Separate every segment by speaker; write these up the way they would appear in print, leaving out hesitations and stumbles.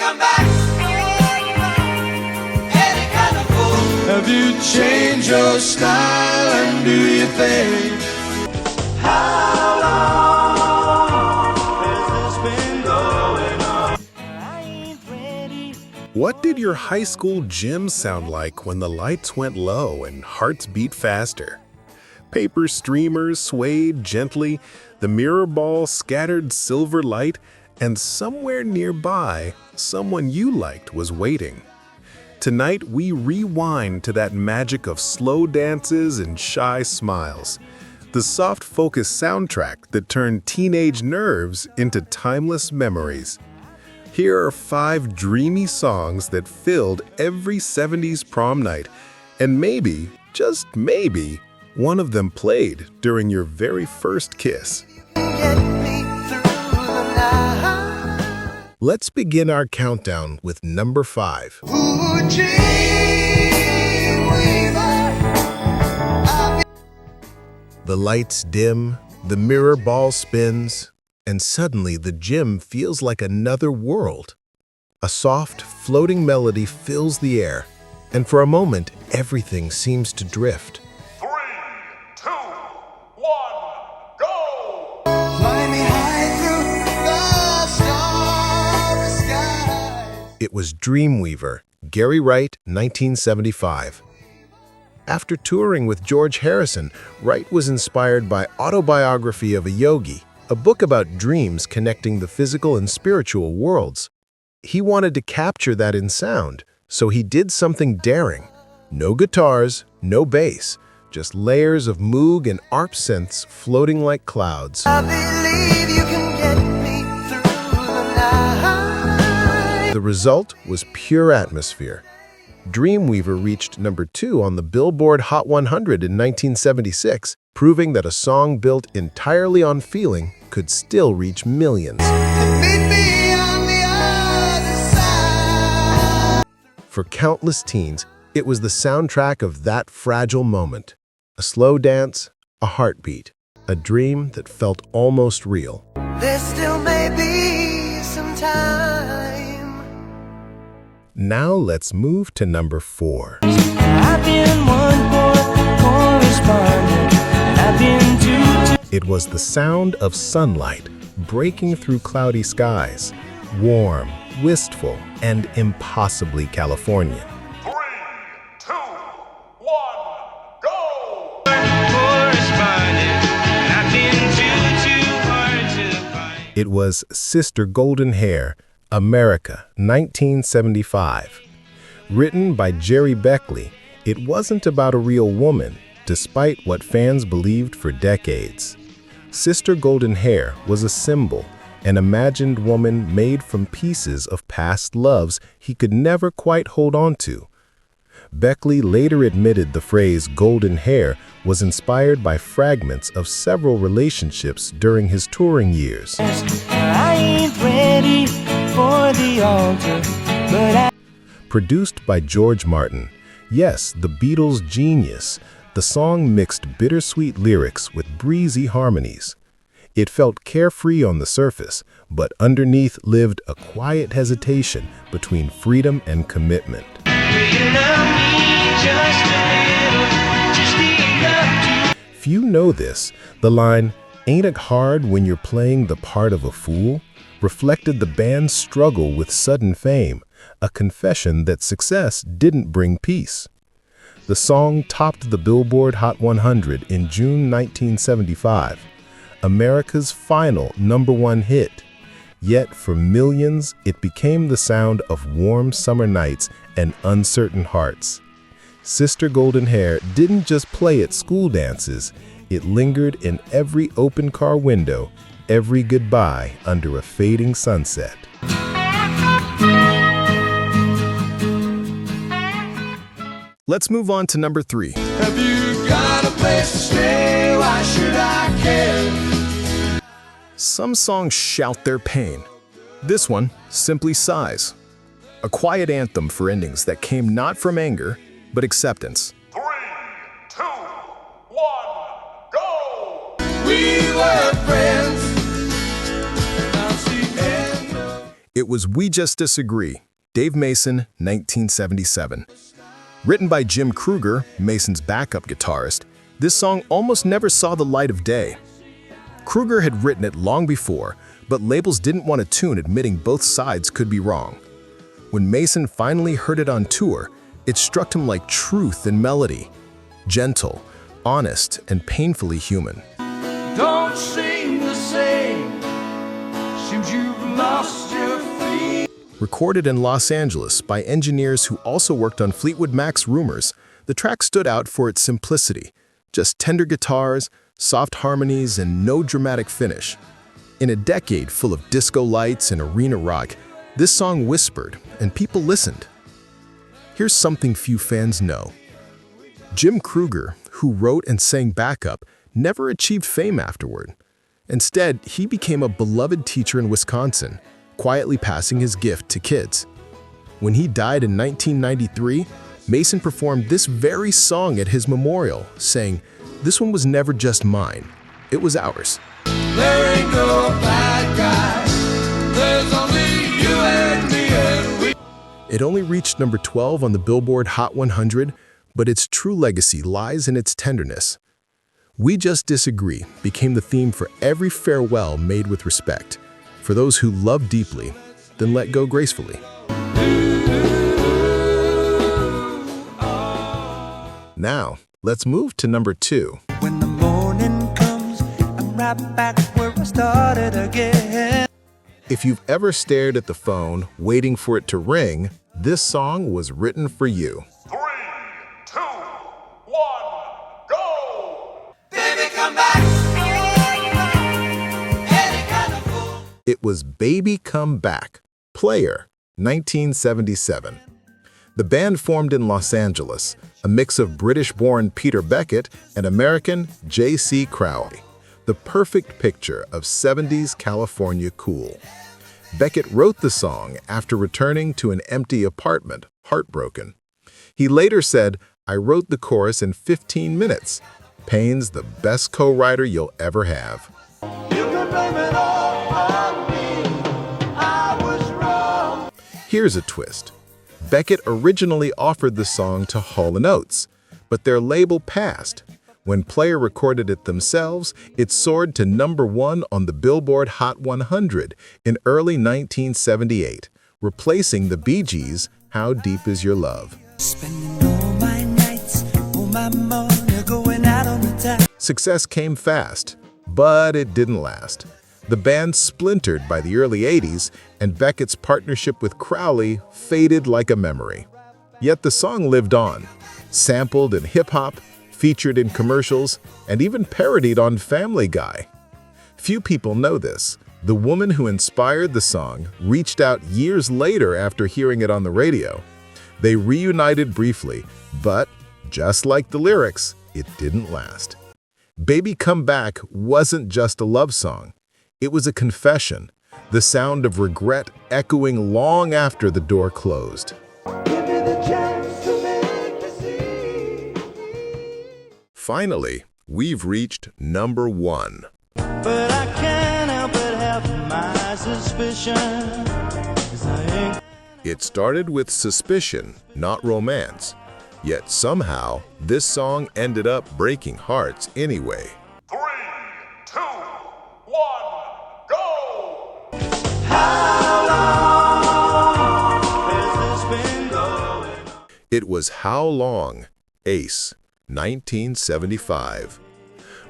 Speaker 1: I'm back. Any kind of fool. Have you changed your style and do you think? How long has this been going on? I ain't ready.
Speaker 2: What did your high school gym sound like when the lights went low and hearts beat faster? Paper streamers swayed gently, the mirror ball scattered silver light, and somewhere nearby, someone you liked was waiting. Tonight, we rewind to that magic of slow dances and shy smiles, the soft focus soundtrack that turned teenage nerves into timeless memories. Here are 5 dreamy songs that filled every 70s prom night, and maybe, just maybe, one of them played during your very first kiss. Let's begin our countdown with number 5. The lights dim, the mirror ball spins, and suddenly the gym feels like another world. A soft, floating melody fills the air, and for a moment, everything seems to drift.
Speaker 3: 3, 2, 1, go!
Speaker 1: Fly me high through the starry skies.
Speaker 2: It was Dreamweaver, Gary Wright, 1975. After touring with George Harrison, Wright was inspired by Autobiography of a Yogi, a book about dreams connecting the physical and spiritual worlds. He wanted to capture that in sound, so he did something daring. No guitars, no bass, just layers of Moog and ARP synths floating like clouds.
Speaker 1: I believe you can get me through the night.
Speaker 2: The result was pure atmosphere. Dreamweaver reached number 2 on the Billboard Hot 100 in 1976, proving that a song built entirely on feeling could still reach millions.
Speaker 1: Meet me on the other side.
Speaker 2: For countless teens, it was the soundtrack of that fragile moment. A slow dance, a heartbeat, a dream that felt almost real.
Speaker 1: There still may be some time.
Speaker 2: Now let's move to number 4.
Speaker 4: I've been one correspondent, and I've been two.
Speaker 2: It was the sound of sunlight breaking through cloudy skies, warm, wistful, and impossibly Californian.
Speaker 3: 3, 2, 1, go!
Speaker 4: Correspondent, and I've been too hard to find.
Speaker 2: It was Sister Golden Hair, America, 1975. Written by Jerry Beckley, it wasn't about a real woman, despite what fans believed for decades. Sister Golden Hair was a symbol, an imagined woman made from pieces of past loves he could never quite hold on to. Beckley later admitted the phrase golden hair was inspired by fragments of several relationships during his touring years.
Speaker 4: I ain't ready for the altar, but I.
Speaker 2: Produced by George Martin, yes, the Beatles' genius, the song mixed bittersweet lyrics with breezy harmonies. It felt carefree on the surface, but underneath lived a quiet hesitation between freedom and commitment.
Speaker 4: Do you love me just a little, just enough to.
Speaker 2: Few know this. The line, "Ain't it hard when you're playing the part of a fool?" reflected the band's struggle with sudden fame, a confession that success didn't bring peace. The song topped the Billboard Hot 100 in June 1975, America's final #1 hit. Yet for millions, it became the sound of warm summer nights and uncertain hearts. Sister Golden Hair didn't just play at school dances, it lingered in every open car window, every goodbye under a fading sunset. Let's move on to number 3.
Speaker 1: Have you got a place to stay? Why should I care?
Speaker 2: Some songs shout their pain. This one simply sighs. A quiet anthem for endings that came not from anger, but acceptance.
Speaker 3: 3, 2, 1, go!
Speaker 1: We were friends. That's the end of
Speaker 5: It was We Just Disagree, Dave Mason, 1977. Written by Jim Kruger, Mason's backup guitarist, this song almost never saw the light of day. Kruger had written it long before, but labels didn't want a tune admitting both sides could be wrong. When Mason finally heard it on tour, it struck him like truth in melody. Gentle, honest, and painfully human.
Speaker 1: Don't seem the same. Seems you've lost your feet.
Speaker 5: Recorded in Los Angeles by engineers who also worked on Fleetwood Mac's Rumors, the track stood out for its simplicity. Just tender guitars, soft harmonies, and no dramatic finish. In a decade full of disco lights and arena rock, this song whispered, and people listened. Here's something few fans know. Jim Kruger, who wrote and sang backup, never achieved fame afterward. Instead, he became a beloved teacher in Wisconsin, quietly passing his gift to kids. When he died in 1993, Mason performed this very song at his memorial, saying, "This one was never just mine, it was ours."
Speaker 1: There ain't no bad guys. There's only you and me and we.
Speaker 5: It only reached number 12 on the Billboard Hot 100, but its true legacy lies in its tenderness. We Just Disagree became the theme for every farewell made with respect. For those who love deeply, then let go gracefully. Now, let's move to number 2.
Speaker 1: When the morning comes, I'm right back where I started again.
Speaker 5: If you've ever stared at the phone, waiting for it to ring, this song was written for you.
Speaker 3: 3, 2, 1, go!
Speaker 1: Baby, come back. Any kind of fool.
Speaker 5: It was Baby Come Back, Player, 1977. The band formed in Los Angeles, a mix of British-born Peter Beckett and American J.C. Crowley, the perfect picture of 70s California cool. Beckett wrote the song after returning to an empty apartment, heartbroken. He later said, "I wrote the chorus in 15 minutes. Payne's the best co-writer you'll ever have."
Speaker 1: You can blame it all on me. I was wrong.
Speaker 5: Here's a twist. Beckett originally offered the song to Hall & Oates, but their label passed. When Player recorded it themselves, it soared to number 1 on the Billboard Hot 100 in early 1978, replacing the Bee Gees' How Deep Is Your Love.
Speaker 1: Spending all my nights, all my money going out on the town.
Speaker 5: Success came fast, but it didn't last. The band splintered by the early 80s, and Beckett's partnership with Crowley faded like a memory. Yet the song lived on, sampled in hip-hop, featured in commercials, and even parodied on Family Guy. Few people know this. The woman who inspired the song reached out years later after hearing it on the radio. They reunited briefly, but just like the lyrics, it didn't last. Baby Come Back wasn't just a love song. It was a confession, the sound of regret echoing long after the door closed.
Speaker 1: Give me the chance to make you see.
Speaker 5: Finally, we've reached number 1.
Speaker 1: But I can't help but have my suspicion. 'Cause I ain't.
Speaker 5: It started with suspicion, not romance. Yet somehow, this song ended up breaking hearts anyway.
Speaker 3: 3, 2, 1, go!
Speaker 1: How long has this been going?
Speaker 5: It was How Long? Ace, 1975.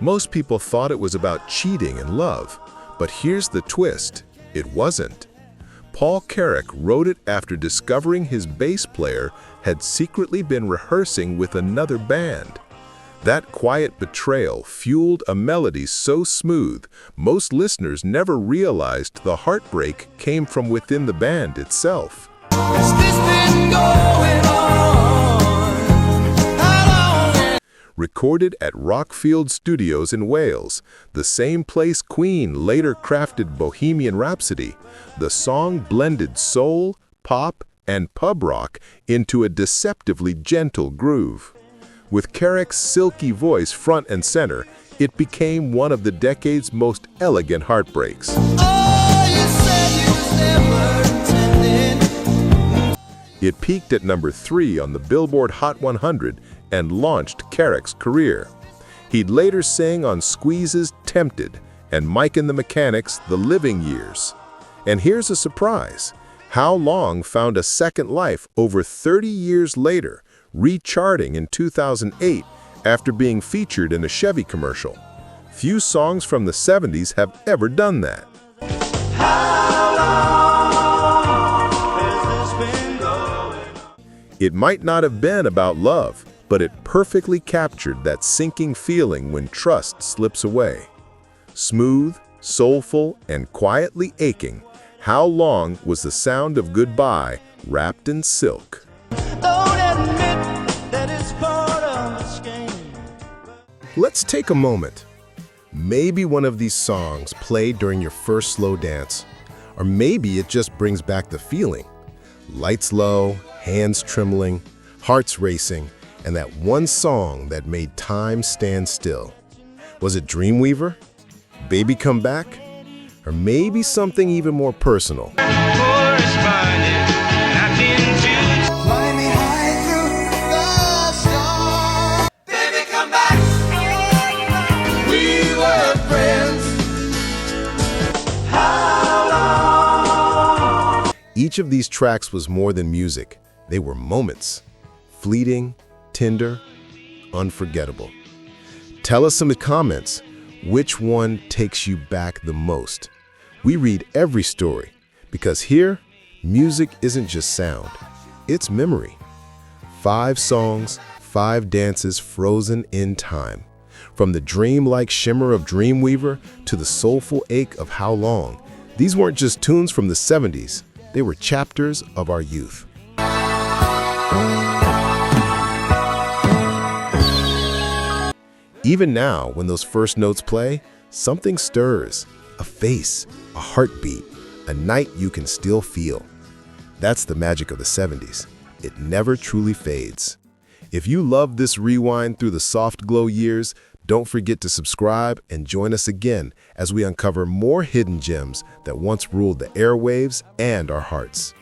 Speaker 5: Most people thought it was about cheating and love, but here's the twist, it wasn't. Paul Carrack wrote it after discovering his bass player had secretly been rehearsing with another band. That quiet betrayal fueled a melody so smooth, most listeners never realized the heartbreak came from within the band itself.
Speaker 1: Has this been going on? How long?
Speaker 5: Recorded at Rockfield Studios in Wales, the same place Queen later crafted Bohemian Rhapsody, the song blended soul, pop, and pub rock into a deceptively gentle groove. With Carrack's silky voice front and center, it became one of the decade's most elegant heartbreaks.
Speaker 1: Oh, you said you was never
Speaker 2: It peaked at number 3 on the Billboard Hot 100 and launched Carrick's career. He'd later sing on Squeeze's Tempted and Mike and the Mechanics' The Living Years. And here's a surprise. How Long found a second life over 30 years later, recharting in 2008 after being featured in a Chevy commercial. Few songs from the 70s have ever done that. It might not have been about love, but it perfectly captured that sinking feeling when trust slips away. Smooth, soulful, and quietly aching, How Long was the sound of goodbye wrapped in silk. Let's take a moment. Maybe one of these songs played during your first slow dance, or maybe it just brings back the feeling. Lights low, hands trembling, hearts racing, and that one song that made time stand still. Was it Dreamweaver? Baby Come Back? Or maybe something even more personal?
Speaker 1: Fly me high through the storm. Baby, come back. We were friends. How long?
Speaker 2: Each of these tracks was more than music. They were moments. Fleeting, tender, unforgettable. Tell us in the comments, which one takes you back the most? We read every story, because here, music isn't just sound, it's memory. 5 songs, 5 dances frozen in time. From the dreamlike shimmer of Dreamweaver to the soulful ache of How Long, these weren't just tunes from the 70s, they were chapters of our youth. Even now, when those first notes play, something stirs. A face, a heartbeat, a night you can still feel. That's the magic of the 70s. It never truly fades. If you love this rewind through the soft glow years, don't forget to subscribe and join us again as we uncover more hidden gems that once ruled the airwaves and our hearts.